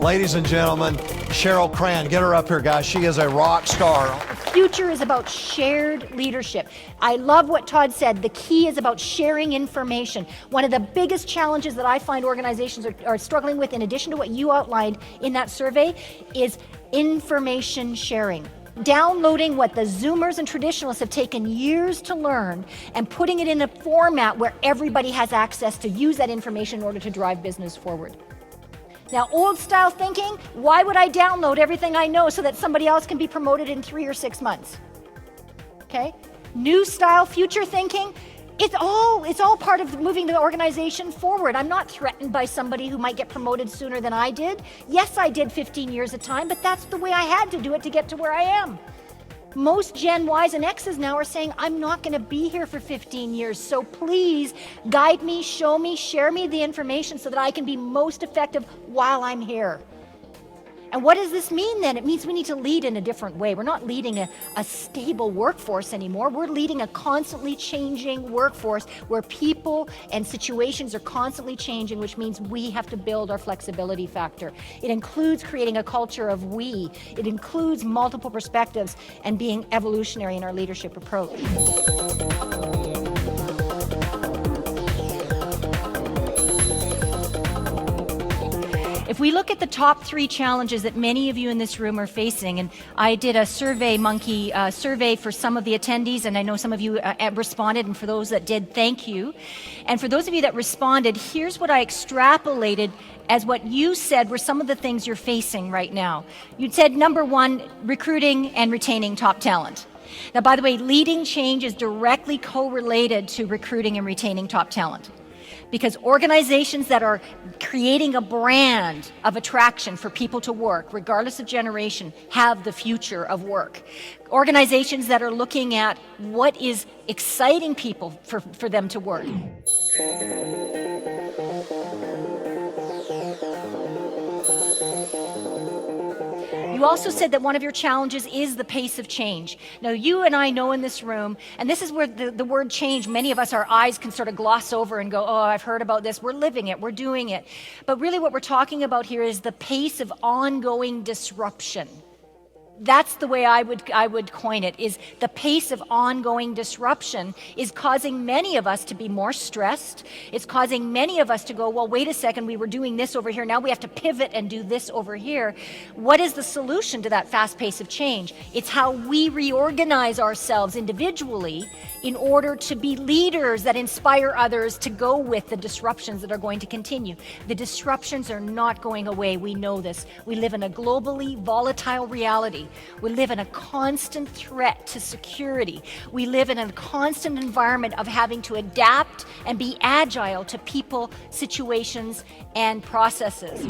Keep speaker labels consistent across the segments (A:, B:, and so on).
A: Ladies and gentlemen, Cheryl Cran. Get her up here, guys. She is a rock star.
B: The future is about shared leadership. I love what Todd said. The key is about sharing information. One of the biggest challenges that I find organizations are struggling with, in addition to what you outlined in that survey, is information sharing. Downloading what the Zoomers and traditionalists have taken years to learn and putting it in a format where everybody has access to use that information in order to drive business forward. Now, old style thinking, why would I download everything I know so that somebody else can be promoted in 3 or 6 months? Okay? New style future thinking, it's all part of moving the organization forward. I'm not threatened by somebody who might get promoted sooner than I did. Yes, I did 15 years at a time, but that's the way I had to do it to get to where I am. Most Gen Ys and X's now are saying, I'm not going to be here for 15 years, so please guide me, show me, share me the information so that I can be most effective while I'm here. And what does this mean then? It means we need to lead in a different way. We're not leading a stable workforce anymore. We're leading a constantly changing workforce where people and situations are constantly changing, which means we have to build our flexibility factor. It includes creating a culture of we. It includes multiple perspectives and being evolutionary in our leadership approach. If we look at the top 3 challenges that many of you in this room are facing, and I did a survey survey for some of the attendees, and I know some of you responded, and for those that did, thank you. And for those of you that responded, here's what I extrapolated as what you said were some of the things you're facing right now. You said, number 1, recruiting and retaining top talent. Now, by the way, leading change is directly correlated to recruiting and retaining top talent. Because organizations that are creating a brand of attraction for people to work, regardless of generation, have the future of work. Organizations that are looking at what is exciting people for them to work. You also said that one of your challenges is the pace of change. Now, you and I know in this room, and this is where the word change, many of us, our eyes can sort of gloss over and go, oh, I've heard about this. We're living it. We're doing it. But really what we're talking about here is the pace of ongoing disruption. That's the way I would coin it, is the pace of ongoing disruption is causing many of us to be more stressed. It's causing many of us to go, well, wait a second, we were doing this over here. Now we have to pivot and do this over here. What is the solution to that fast pace of change? It's how we reorganize ourselves individually in order to be leaders that inspire others to go with the disruptions that are going to continue. The disruptions are not going away. We know this. We live in a globally volatile reality. We live in a constant threat to security. We live in a constant environment of having to adapt and be agile to people, situations, and processes.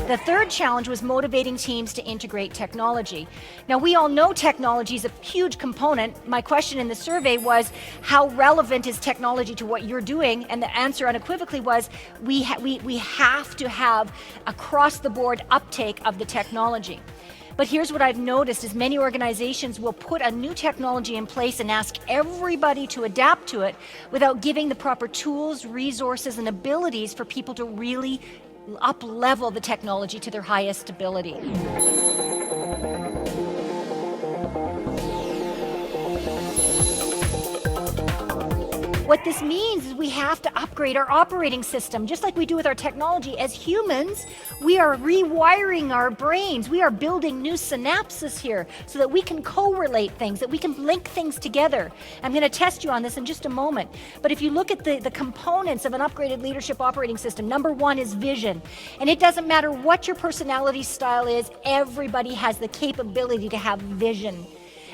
B: The third challenge was motivating teams to integrate technology. Now, we all know technology is a huge component. My question in the survey was, how relevant is technology to what you're doing? And the answer unequivocally was, we have to have across-the-board uptake of the technology. But here's what I've noticed is many organizations will put a new technology in place and ask everybody to adapt to it without giving the proper tools, resources, and abilities for people to really up-level the technology to their highest ability. What this means is we have to upgrade our operating system, just like we do with our technology. As humans, we are rewiring our brains. We are building new synapses here so that we can correlate things, that we can link things together. I'm going to test you on this in just a moment. But if you look at the components of an upgraded leadership operating system, number 1 is vision. And it doesn't matter what your personality style is, everybody has the capability to have vision.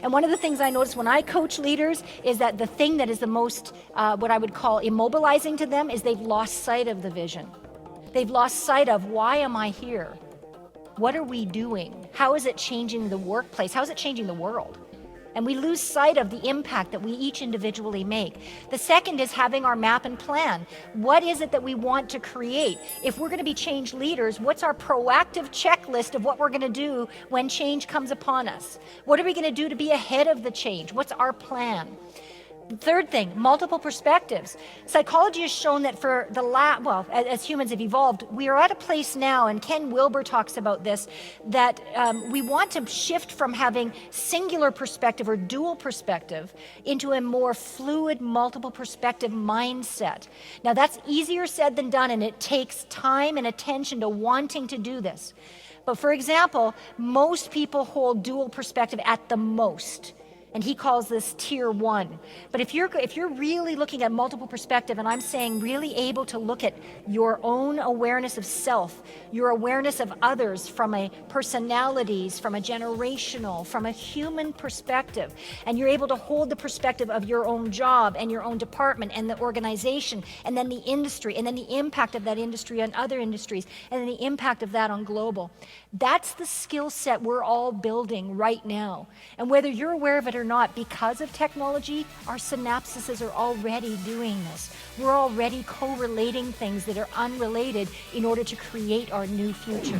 B: And one of the things I notice when I coach leaders is that the thing that is the most, what I would call immobilizing to them, is they've lost sight of the vision. They've lost sight of, why am I here? What are we doing? How is it changing the workplace? How is it changing the world? And we lose sight of the impact that we each individually make. The second is having our map and plan. What is it that we want to create? If we're going to be change leaders, what's our proactive checklist of what we're going to do when change comes upon us? What are we going to do to be ahead of the change? What's our plan? Third thing, multiple perspectives. Psychology has shown that for the as humans have evolved, we are at a place now, and Ken Wilber talks about this, that we want to shift from having singular perspective or dual perspective into a more fluid, multiple perspective mindset. Now that's easier said than done, and it takes time and attention to wanting to do this. But for example, most people hold dual perspective at the most. And he calls this tier 1. But if you're really looking at multiple perspective, and I'm saying really able to look at your own awareness of self, your awareness of others from a personalities, from a generational, from a human perspective, and you're able to hold the perspective of your own job and your own department and the organization, and then the industry, and then the impact of that industry on other industries, and then the impact of that on global. That's the skill set we're all building right now. And whether you're aware of it or not, because of technology, our synapses are already doing this. We're already correlating things that are unrelated in order to create our new future.